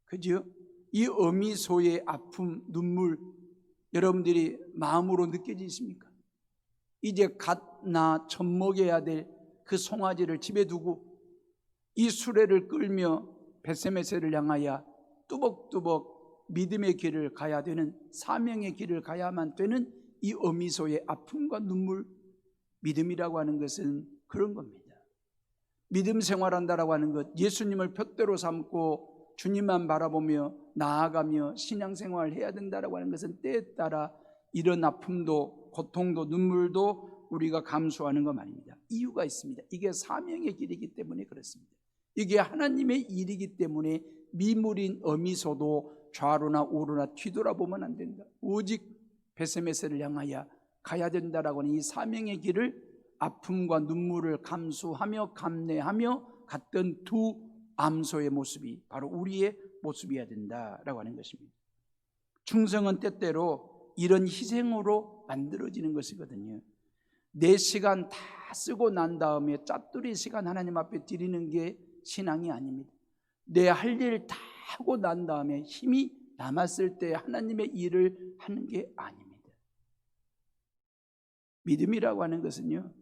그죠? 이 어미소의 아픔, 눈물 여러분들이 마음으로 느껴지십니까? 이제 갓 나 젖먹여야 될 그 송아지를 집에 두고 이 수레를 끌며 벳세메세를 향하여 뚜벅뚜벅 믿음의 길을 가야 되는, 사명의 길을 가야만 되는 이 어미소의 아픔과 눈물, 믿음이라고 하는 것은 그런 겁니다. 믿음 생활한다라고 하는 것, 예수님을 푯대로 삼고 주님만 바라보며 나아가며 신앙생활을 해야 된다라고 하는 것은 때에 따라 이런 아픔도 고통도 눈물도 우리가 감수하는 것 말입니다. 이유가 있습니다. 이게 사명의 길이기 때문에 그렇습니다. 이게 하나님의 일이기 때문에 미물인 어미소도 좌로나 우로나 뒤돌아보면 안 된다. 오직 벳세메세를 향하여 가야 된다라고 하는 이 사명의 길을 아픔과 눈물을 감수하며 감내하며 갔던 두 암소의 모습이 바로 우리의 모습이어야 된다라고 하는 것입니다. 충성은 때때로 이런 희생으로 만들어지는 것이거든요. 내 시간 다 쓰고 난 다음에 짜투리 시간 하나님 앞에 드리는 게 신앙이 아닙니다. 내 할 일 다 하고 난 다음에 힘이 남았을 때 하나님의 일을 하는 게 아닙니다. 믿음이라고 하는 것은요,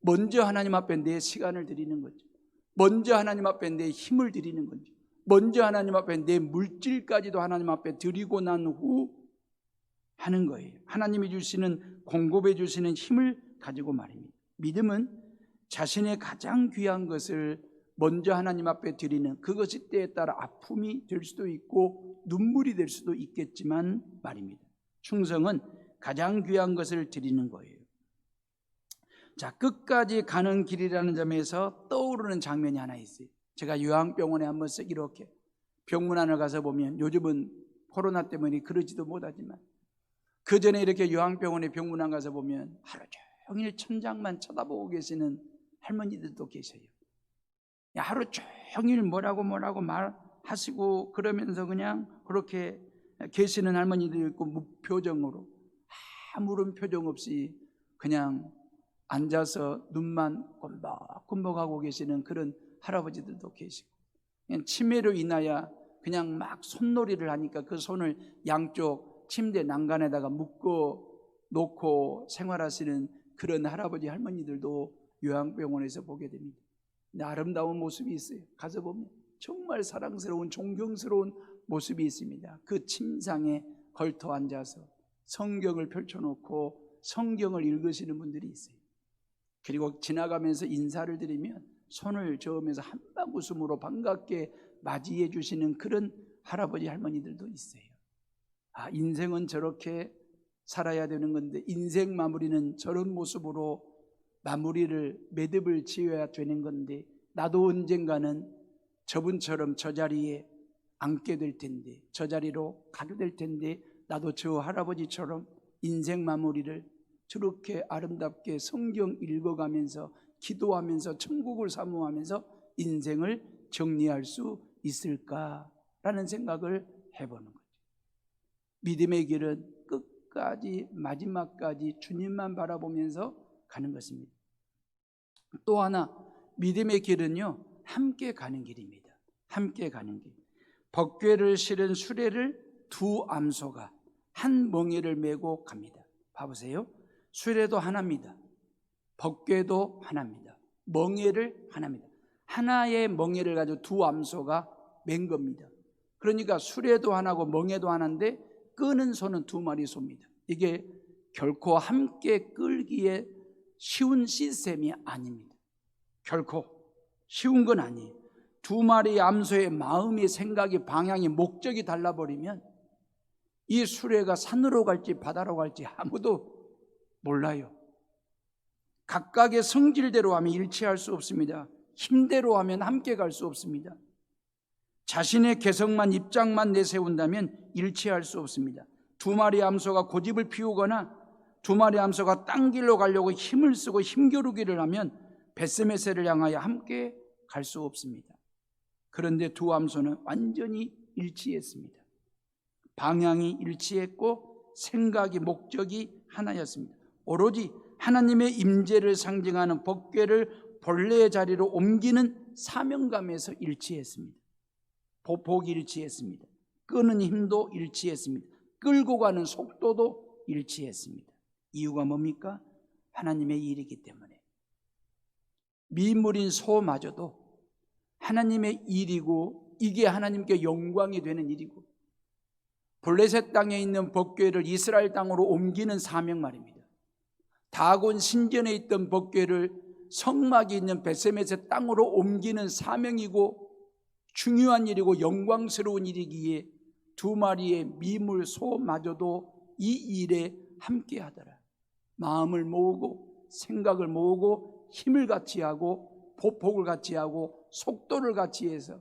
먼저 하나님 앞에 내 시간을 드리는 거죠. 먼저 하나님 앞에 내 힘을 드리는 거죠. 먼저 하나님 앞에 내 물질까지도 하나님 앞에 드리고 난 후 하는 거예요. 하나님이 주시는, 공급해 주시는 힘을 가지고 말입니다. 믿음은 자신의 가장 귀한 것을 먼저 하나님 앞에 드리는, 그것이 때에 따라 아픔이 될 수도 있고 눈물이 될 수도 있겠지만 말입니다. 충성은 가장 귀한 것을 드리는 거예요. 자, 끝까지 가는 길이라는 점에서 떠오르는 장면이 하나 있어요. 제가 요양병원에 한 번씩 이렇게 병문안을 가서 보면, 요즘은 코로나 때문에 그러지도 못하지만 그 전에 이렇게 요양병원에 병문안 가서 보면 하루 종일 천장만 쳐다보고 계시는 할머니들도 계세요. 하루 종일 뭐라고 말하시고 그러면서 그냥 그렇게 계시는 할머니도 있고, 무표정으로 아무런 표정 없이 그냥 앉아서 눈만 꼼박꼼박하고 계시는 그런 할아버지들도 계시고, 그냥 치매로 인하여 그냥 막 손놀이를 하니까 그 손을 양쪽 침대 난간에다가 묶어 놓고 생활하시는 그런 할아버지 할머니들도 요양병원에서 보게 됩니다. 근데 아름다운 모습이 있어요. 가서 보면 정말 사랑스러운, 존경스러운 모습이 있습니다. 그 침상에 걸터 앉아서 성경을 펼쳐놓고 성경을 읽으시는 분들이 있어요. 그리고 지나가면서 인사를 드리면 손을 저으면서 한방 웃음으로 반갑게 맞이해 주시는 그런 할아버지 할머니들도 있어요. 인생은 저렇게 살아야 되는 건데, 인생 마무리는 저런 모습으로 마무리를, 매듭을 지어야 되는 건데, 나도 언젠가는 저분처럼 저 자리에 앉게 될 텐데, 저 자리로 가게 될 텐데, 나도 저 할아버지처럼 인생 마무리를 저렇게 아름답게 성경 읽어가면서 기도하면서 천국을 사모하면서 인생을 정리할 수 있을까라는 생각을 해보는 거죠. 믿음의 길은 끝까지 마지막까지 주님만 바라보면서 가는 것입니다. 또 하나, 믿음의 길은요, 함께 가는 길입니다. 함께 가는 길. 법궤를 실은 수레를 두 암소가 한 멍에를 메고 갑니다. 봐보세요. 수레도 하나입니다. 법궤도 하나입니다. 멍에를 하나입니다. 하나의 멍에를 가지고 두 암소가 맨 겁니다. 그러니까 수레도 하나고 멍에도 하나인데 끄는 소는 두 마리 소입니다. 이게 결코 함께 끌기에 쉬운 시스템이 아닙니다. 결코 쉬운 건 아니에요. 두 마리 암소의 마음이, 생각이, 방향이, 목적이 달라버리면 이 수레가 산으로 갈지 바다로 갈지 아무도 몰라요. 각각의 성질대로 하면 일치할 수 없습니다. 힘대로 하면 함께 갈 수 없습니다. 자신의 개성만, 입장만 내세운다면 일치할 수 없습니다. 두 마리 암소가 고집을 피우거나 두 마리 암소가 딴 길로 가려고 힘을 쓰고 힘겨루기를 하면 벳세메세를 향하여 함께 갈 수 없습니다. 그런데 두 암소는 완전히 일치했습니다. 방향이 일치했고 생각이, 목적이 하나였습니다. 오로지 하나님의 임재를 상징하는 법궤를 본래의 자리로 옮기는 사명감에서 일치했습니다. 보폭이 일치했습니다. 끄는 힘도 일치했습니다. 끌고 가는 속도도 일치했습니다. 이유가 뭡니까? 하나님의 일이기 때문에. 미물인 소마저도 하나님의 일이고 이게 하나님께 영광이 되는 일이고 블레셋 땅에 있는 법궤를 이스라엘 땅으로 옮기는 사명 말입니다. 다곤 신전에 있던 법궤를 성막이 있는 벳세메세 땅으로 옮기는 사명이고 중요한 일이고 영광스러운 일이기에 두 마리의 미물 소마저도 이 일에 함께 하더라. 마음을 모으고 생각을 모으고 힘을 같이 하고 보폭을 같이 하고 속도를 같이 해서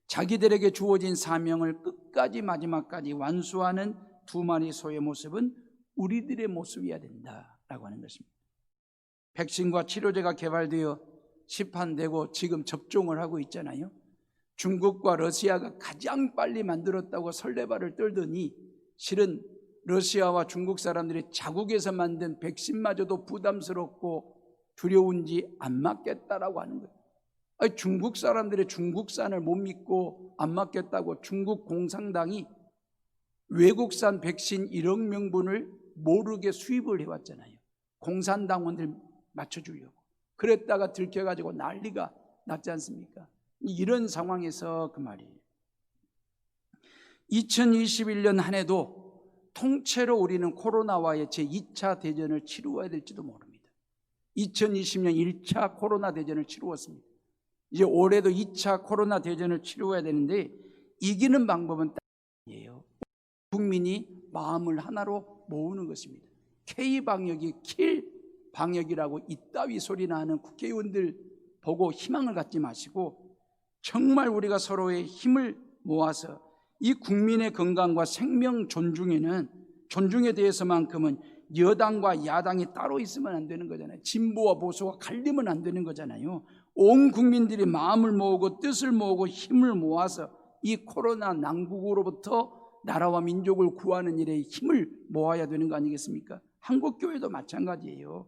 자기들에게 주어진 사명을 끝까지 마지막까지 완수하는 두 마리 소의 모습은 우리들의 모습이어야 된다라고 하는 것입니다. 백신과 치료제가 개발되어 시판되고 지금 접종을 하고 있잖아요. 중국과 러시아가 가장 빨리 만들었다고 설레발을 떨더니 실은 러시아와 중국 사람들이 자국에서 만든 백신마저도 부담스럽고 두려운지 안 맞겠다라고 하는 거예요. 아니, 중국 사람들이 중국산을 못 믿고 안 맞겠다고 중국 공산당이 외국산 백신 1억 명분을 모르게 수입을 해왔잖아요. 공산당원들 맞춰주려고. 그랬다가 들켜가지고 난리가 났지 않습니까? 이런 상황에서 그 말이에요. 2021년 한 해도 통째로 우리는 코로나와의 제2차 대전을 치루어야 될지도 모릅니다. 2020년 1차 코로나 대전을 치루었습니다. 이제 올해도 2차 코로나 대전을 치루어야 되는데 이기는 방법은 딱이에요. 국민이 마음을 하나로 모으는 것입니다. K방역이 킬 방역이라고 이따위 소리나 하는 국회의원들 보고 희망을 갖지 마시고 정말 우리가 서로의 힘을 모아서 이 국민의 건강과 생명 존중에 대해서만큼은 여당과 야당이 따로 있으면 안 되는 거잖아요. 진보와 보수가 갈리면 안 되는 거잖아요. 온 국민들이 마음을 모으고 뜻을 모으고 힘을 모아서 이 코로나 난국으로부터 나라와 민족을 구하는 일에 힘을 모아야 되는 거 아니겠습니까? 한국교회도 마찬가지예요.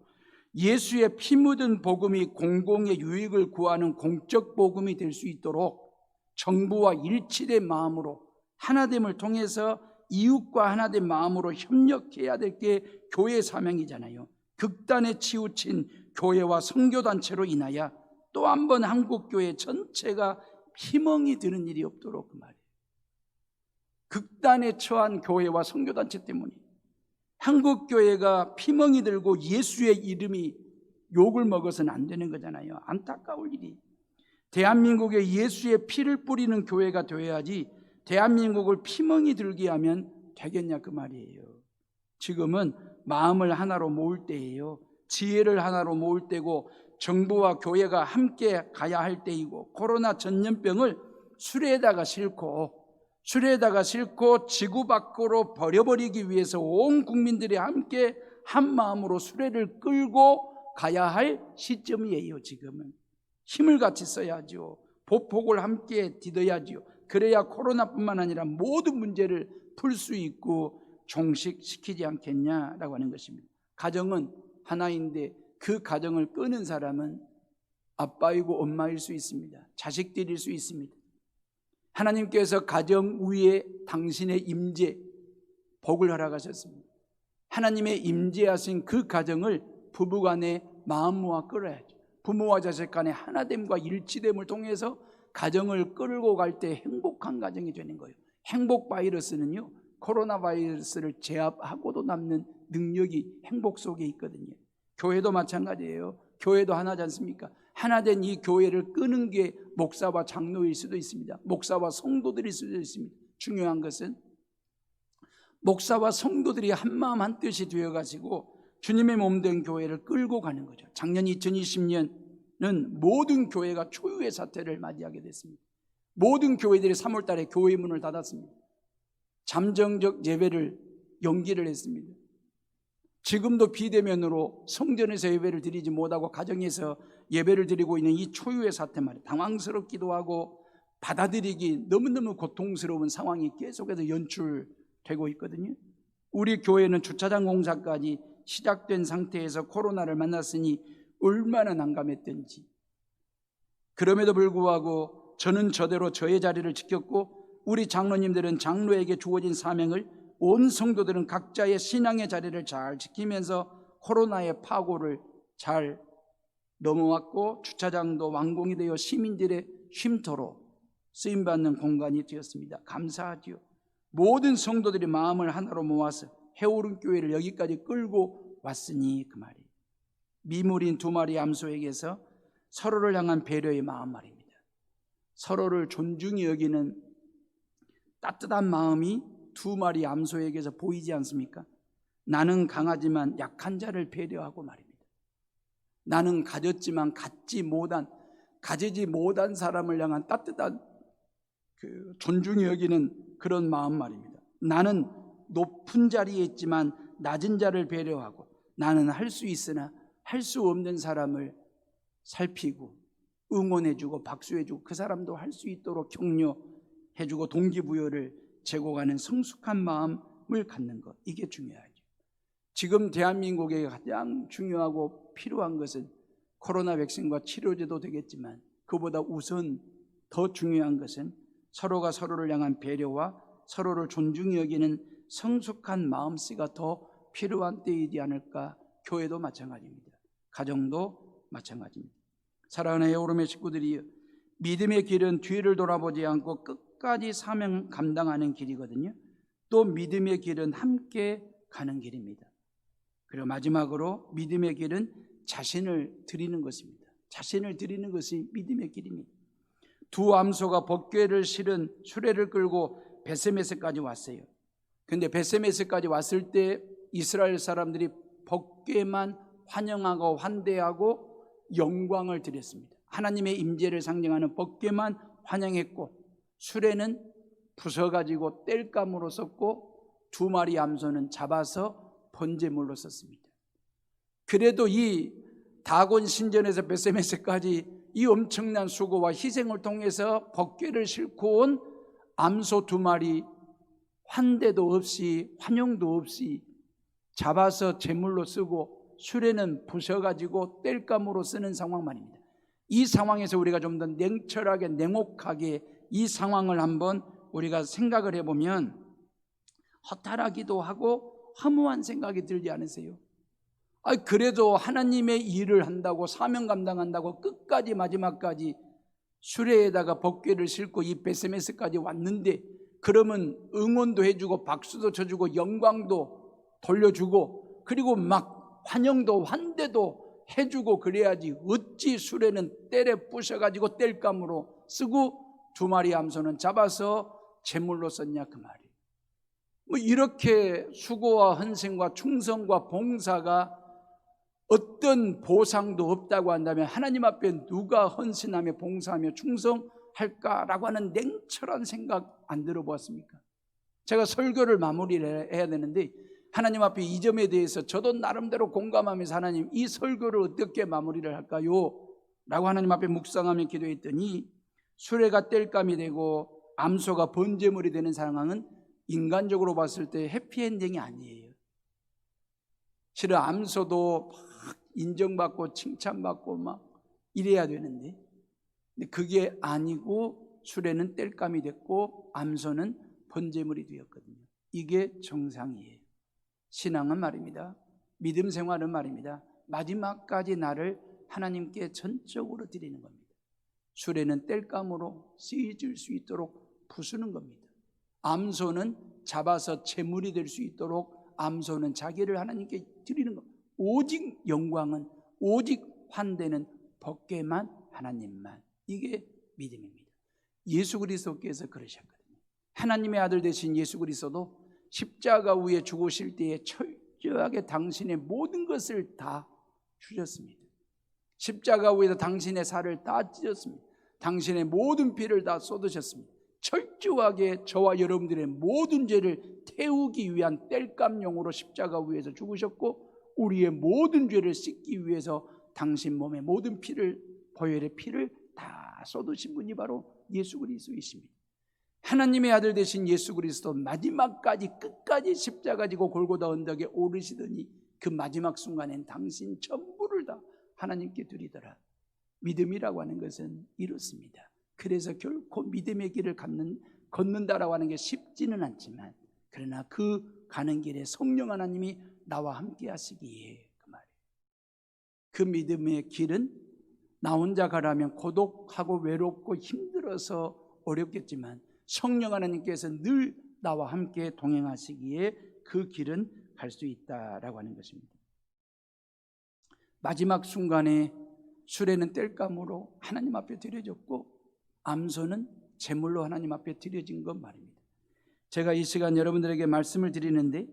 예수의 피 묻은 복음이 공공의 유익을 구하는 공적 복음이 될 수 있도록 정부와 일치된 마음으로 하나됨을 통해서 이웃과 하나된 마음으로 협력해야 될 게 교회의 사명이잖아요. 극단에 치우친 교회와 선교단체로 인하여 또 한 번 한국교회 전체가 희망이 드는 일이 없도록 그 말이에요. 극단에 처한 교회와 선교단체 때문에 한국교회가 피멍이 들고 예수의 이름이 욕을 먹어서는 안 되는 거잖아요. 안타까울 일이. 대한민국에 예수의 피를 뿌리는 교회가 되어야지 대한민국을 피멍이 들게 하면 되겠냐 그 말이에요. 지금은 마음을 하나로 모을 때예요. 지혜를 하나로 모을 때고 정부와 교회가 함께 가야 할 때이고 코로나 전염병을 수레에다가 싣고 지구 밖으로 버려버리기 위해서 온 국민들이 함께 한 마음으로 수레를 끌고 가야 할 시점이에요. 지금은 힘을 같이 써야죠. 보폭을 함께 디뎌야죠. 그래야 코로나뿐만 아니라 모든 문제를 풀 수 있고 종식시키지 않겠냐라고 하는 것입니다. 가정은 하나인데 그 가정을 끄는 사람은 아빠이고 엄마일 수 있습니다. 자식들일 수 있습니다. 하나님께서 가정 위에 당신의 임재, 복을 허락하셨습니다. 하나님의 임재하신 그 가정을 부부간에 마음 모아 끌어야죠. 부모와 자식 간의 하나됨과 일치됨을 통해서 가정을 끌고 갈 때 행복한 가정이 되는 거예요. 행복 바이러스는요, 코로나 바이러스를 제압하고도 남는 능력이 행복 속에 있거든요. 교회도 마찬가지예요. 교회도 하나지 않습니까? 하나된 이 교회를 끄는 게 목사와 장로일 수도 있습니다. 목사와 성도들일 수도 있습니다. 중요한 것은 목사와 성도들이 한마음 한뜻이 되어가지고 주님의 몸된 교회를 끌고 가는 거죠. 작년 2020년은 모든 교회가 초유의 사태를 맞이하게 됐습니다. 모든 교회들이 3월 달에 교회 문을 닫았습니다. 잠정적 예배를 연기를 했습니다. 지금도 비대면으로 성전에서 예배를 드리지 못하고 가정에서 예배를 드리고 있는 이 초유의 사태 말이에요. 당황스럽기도 하고 받아들이기 너무너무 고통스러운 상황이 계속해서 연출되고 있거든요. 우리 교회는 주차장 공사까지 시작된 상태에서 코로나를 만났으니 얼마나 난감했던지. 그럼에도 불구하고 저는 저대로 저의 자리를 지켰고, 우리 장로님들은 장로에게 주어진 사명을, 온 성도들은 각자의 신앙의 자리를 잘 지키면서 코로나의 파고를 잘 넘어왔고, 주차장도 완공이 되어 시민들의 쉼터로 쓰임받는 공간이 되었습니다. 감사하지요. 모든 성도들이 마음을 하나로 모아서 해오른 교회를 여기까지 끌고 왔으니 그 말이, 미물인 두 마리 암소에게서 서로를 향한 배려의 마음 말입니다. 서로를 존중히 여기는 따뜻한 마음이 두 마리 암소에게서 보이지 않습니까? 나는 강하지만 약한 자를 배려하고 말입니다. 나는 가졌지만 가지지 못한 사람을 향한 따뜻한 존중히 여기는 그런 마음 말입니다. 나는 높은 자리에 있지만 낮은 자를 배려하고, 나는 할 수 있으나 할 수 없는 사람을 살피고 응원해주고 박수해주고 그 사람도 할 수 있도록 격려해주고 동기부여를 제공하는 성숙한 마음을 갖는 것, 이게 중요하죠. 지금 대한민국에 가장 중요하고 필요한 것은 코로나 백신과 치료제도 되겠지만, 그보다 우선 더 중요한 것은 서로가 서로를 향한 배려와 서로를 존중히 여기는 성숙한 마음씨가 더 필요한 때이지 않을까. 교회도 마찬가지입니다. 가정도 마찬가지입니다. 사랑하는 해오름의 식구들이, 믿음의 길은 뒤를 돌아보지 않고 끝까지 사명 감당하는 길이거든요. 또 믿음의 길은 함께 가는 길입니다. 그리고 마지막으로 믿음의 길은 자신을 드리는 것입니다. 자신을 드리는 것이 믿음의 길입니다. 두 암소가 법궤를 실은 수레를 끌고 베세메스까지 왔어요. 그런데 베세메스까지 왔을 때 이스라엘 사람들이 법궤만 환영하고 환대하고 영광을 드렸습니다. 하나님의 임재를 상징하는 법궤만 환영했고, 수레는 부숴가지고 땔감으로 썼고, 두 마리 암소는 잡아서 번제물로 썼습니다. 그래도 이 다곤 신전에서 베세메스까지 이 엄청난 수고와 희생을 통해서 법궤를 싣고 온 암소 두 마리, 환대도 없이 환영도 없이 잡아서 제물로 쓰고, 수레는 부셔가지고 땔감으로 쓰는 상황 말입니다. 이 상황에서 우리가 좀 더 냉철하게 냉혹하게 이 상황을 한번 우리가 생각을 해보면 허탈하기도 하고 허무한 생각이 들지 않으세요? 그래도 하나님의 일을 한다고, 사명 감당한다고 끝까지 마지막까지 수레에다가 법궤를 싣고 이 베세메스까지 왔는데, 그러면 응원도 해주고 박수도 쳐주고 영광도 돌려주고 그리고 막 환영도 환대도 해주고 그래야지, 어찌 수레는 때려 부셔가지고 땔감으로 쓰고 두 마리 암소는 잡아서 제물로 썼냐 그 말이에요. 이렇게 수고와 헌신과 충성과 봉사가 어떤 보상도 없다고 한다면 하나님 앞에 누가 헌신하며 봉사하며 충성할까라고 하는 냉철한 생각 안 들어보았습니까? 제가 설교를 마무리를 해야 되는데 하나님 앞에 이 점에 대해서 저도 나름대로 공감하면서, 하나님 이 설교를 어떻게 마무리를 할까요? 라고 하나님 앞에 묵상하며 기도했더니, 수레가 땔감이 되고 암소가 번제물이 되는 상황은 인간적으로 봤을 때 해피엔딩이 아니에요. 실은 암소도 막 인정받고 칭찬받고 막 이래야 되는데, 근데 그게 아니고 수레는 땔감이 됐고 암소는 번제물이 되었거든요. 이게 정상이에요. 신앙은 말입니다, 믿음 생활은 말입니다, 마지막까지 나를 하나님께 전적으로 드리는 겁니다. 수레는 땔감으로 쓰여질 수 있도록 부수는 겁니다. 암소는 잡아서 제물이 될 수 있도록 암소는 자기를 하나님께 드리는 겁니다. 오직 영광은, 오직 환대는 법궤만 하나님만. 이게 믿음입니다. 예수 그리스도께서 그러셨거든요. 하나님의 아들 되신 예수 그리스도도 십자가 위에 죽으실 때에 철저하게 당신의 모든 것을 다 주셨습니다. 십자가 위에서 당신의 살을 다 찢었습니다. 당신의 모든 피를 다 쏟으셨습니다. 철저하게 저와 여러분들의 모든 죄를 태우기 위한 땔감용으로 십자가 위에서 죽으셨고, 우리의 모든 죄를 씻기 위해서 당신 몸의 모든 피를, 보혈의 피를 다 쏟으신 분이 바로 예수 그리스도이십니다. 하나님의 아들 되신 예수 그리스도 마지막까지 끝까지 십자가 지고 골고다 언덕에 오르시더니 그 마지막 순간엔 당신 전부를 다 하나님께 드리더라. 믿음이라고 하는 것은 이렇습니다. 그래서 결코 믿음의 길을 걷는다라고 하는 게 쉽지는 않지만, 그러나 그 가는 길에 성령 하나님이 나와 함께 하시기에 그 말이에요. 그 믿음의 길은 나 혼자 가라면 고독하고 외롭고 힘들어서 어렵겠지만, 성령 하나님께서 늘 나와 함께 동행하시기에 그 길은 갈 수 있다라고 하는 것입니다. 마지막 순간에 수레는 땔감으로 하나님 앞에 드려졌고, 암소는 제물로 하나님 앞에 드려진 것 말입니다. 제가 이 시간 여러분들에게 말씀을 드리는데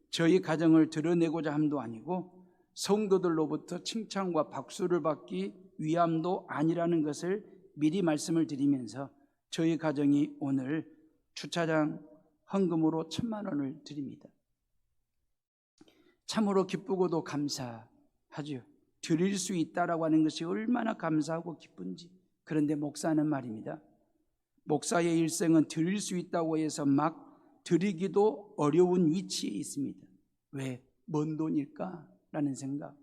저희 가정을 드러내고자 함도 아니고 성도들로부터 칭찬과 박수를 받기 위함도 아니라는 것을 미리 말씀을 드리면서, 저희 가정이 오늘 주차장 헌금으로 1,000만 원을 드립니다. 참으로 기쁘고도 감사하죠. 드릴 수 있다라고 하는 것이 얼마나 감사하고 기쁜지. 그런데 목사는 말입니다, 목사의 일생은 드릴 수 있다고 해서 막 드리기도 어려운 위치에 있습니다. 왜? 뭔 돈일까? 라는 생각.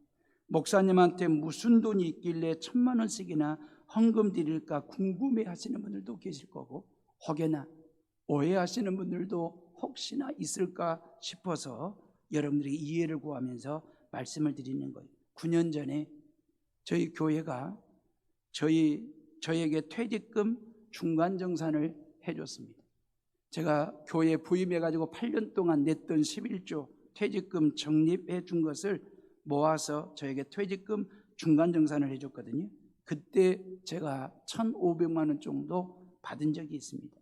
목사님한테 무슨 돈이 있길래 1,000만 원씩이나 헌금 드릴까 궁금해 하시는 분들도 계실 거고, 혹여나 오해하시는 분들도 혹시나 있을까 싶어서 여러분들이 이해를 구하면서 말씀을 드리는 거예요. 9년 전에 저희 교회가 저에게 퇴직금 중간정산을 해줬습니다. 제가 교회에 부임해가지고 8년 동안 냈던 11조 퇴직금 적립해 준 것을 모아서 저에게 퇴직금 중간정산을 해줬거든요. 그때 제가 1,500만 원 정도 받은 적이 있습니다.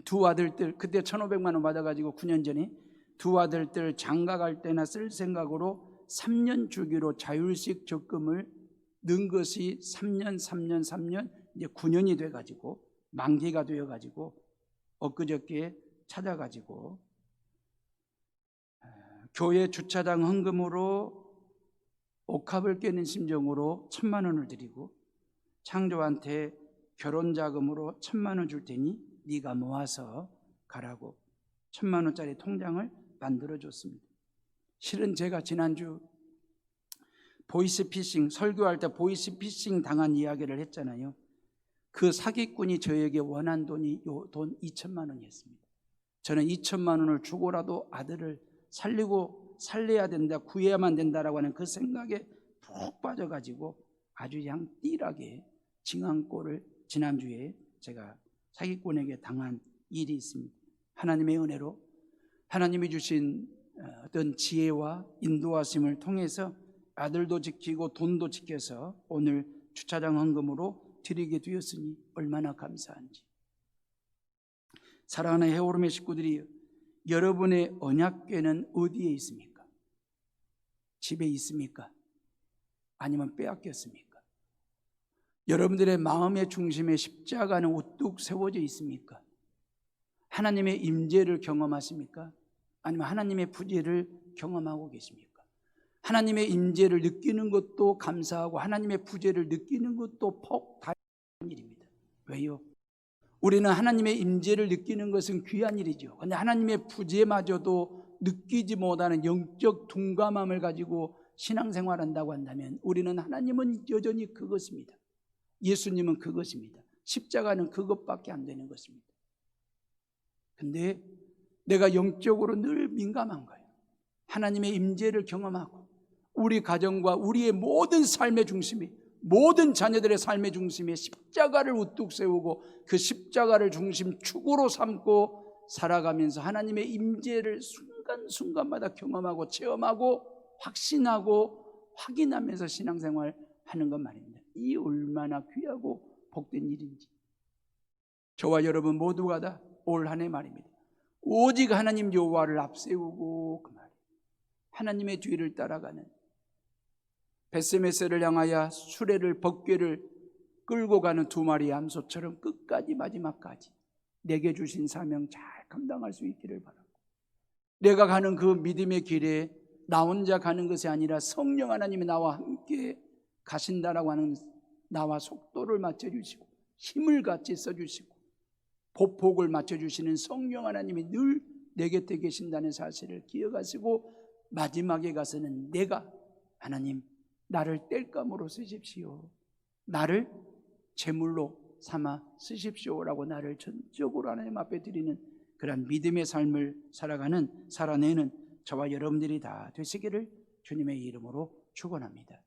두 아들들, 그때 1,500만 원 받아가지고 9년 전에 두 아들들 장가 갈 때나 쓸 생각으로 3년 주기로 자율식 적금을 넣은 것이 3년 이제 9년이 돼가지고 만기가 되어가지고 엊그저께 찾아가지고 교회 주차장 헌금으로 옥합을 깨는 심정으로 1,000만 원을 드리고, 창조한테 결혼 자금으로 1,000만 원 줄 테니 네가 모아서 가라고 1,000만 원짜리 통장을 만들어줬습니다. 실은 제가 지난주 보이스피싱 설교할 때 보이스피싱 당한 이야기를 했잖아요. 그 사기꾼이 저에게 원한 돈이 돈 2,000만 원이었습니다. 저는 2,000만 원을 주고라도 아들을 살려야 된다, 구해야만 된다라고 하는 그 생각에 푹 빠져가지고 아주 그냥 띠하게 징한꼴을 지난주에 제가 사기꾼에게 당한 일이 있습니다. 하나님의 은혜로 하나님이 주신 어떤 지혜와 인도하심을 통해서 아들도 지키고 돈도 지켜서 오늘 주차장 헌금으로 드리게 되었으니 얼마나 감사한지. 사랑하는 해오름의 식구들이, 여러분의 언약궤는 어디에 있습니까? 집에 있습니까? 아니면 빼앗겼습니까? 여러분들의 마음의 중심에 십자가는 우뚝 세워져 있습니까? 하나님의 임재를 경험하십니까? 아니면 하나님의 부재를 경험하고 계십니까? 하나님의 임재를 느끼는 것도 감사하고 하나님의 부재를 느끼는 것도 퍽 다른 일입니다. 왜요? 우리는 하나님의 임재를 느끼는 것은 귀한 일이죠. 그런데 하나님의 부재마저도 느끼지 못하는 영적 둔감함을 가지고 신앙생활한다고 한다면 우리는 하나님은 여전히 그것입니다. 예수님은 그것입니다. 십자가는 그것밖에 안 되는 것입니다. 근데 내가 영적으로 늘 민감한 거예요. 하나님의 임재를 경험하고 우리 가정과 우리의 모든 삶의 중심이, 모든 자녀들의 삶의 중심에 십자가를 우뚝 세우고 그 십자가를 중심축으로 삼고 살아가면서 하나님의 임재를 순간순간마다 경험하고 체험하고 확신하고 확인하면서 신앙생활 하는 것 말입니다. 이 얼마나 귀하고 복된 일인지. 저와 여러분 모두가 다 올 한 해 말입니다. 오직 하나님 여호와를 앞세우고 그 말, 하나님의 뒤를 따라가는, 벳세메스를 향하여 수레를 법궤를 끌고 가는 두 마리의 암소처럼 끝까지 마지막까지 내게 주신 사명 잘 감당할 수 있기를 바라고, 내가 가는 그 믿음의 길에 나 혼자 가는 것이 아니라 성령 하나님이 나와 함께 가신다라고 하는, 나와 속도를 맞춰주시고 힘을 같이 써주시고 보폭을 맞춰주시는 성령 하나님이 늘 내 곁에 계신다는 사실을 기억하시고 마지막에 가서는 내가, 하나님 나를 땔감으로 쓰십시오, 나를 제물로 삼아 쓰십시오라고 나를 전적으로 하나님 앞에 드리는 그런 믿음의 삶을 살아내는 저와 여러분들이 다 되시기를 주님의 이름으로 축원합니다.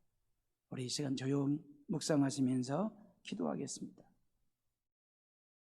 우리 이 시간 조용히 묵상하시면서 기도하겠습니다.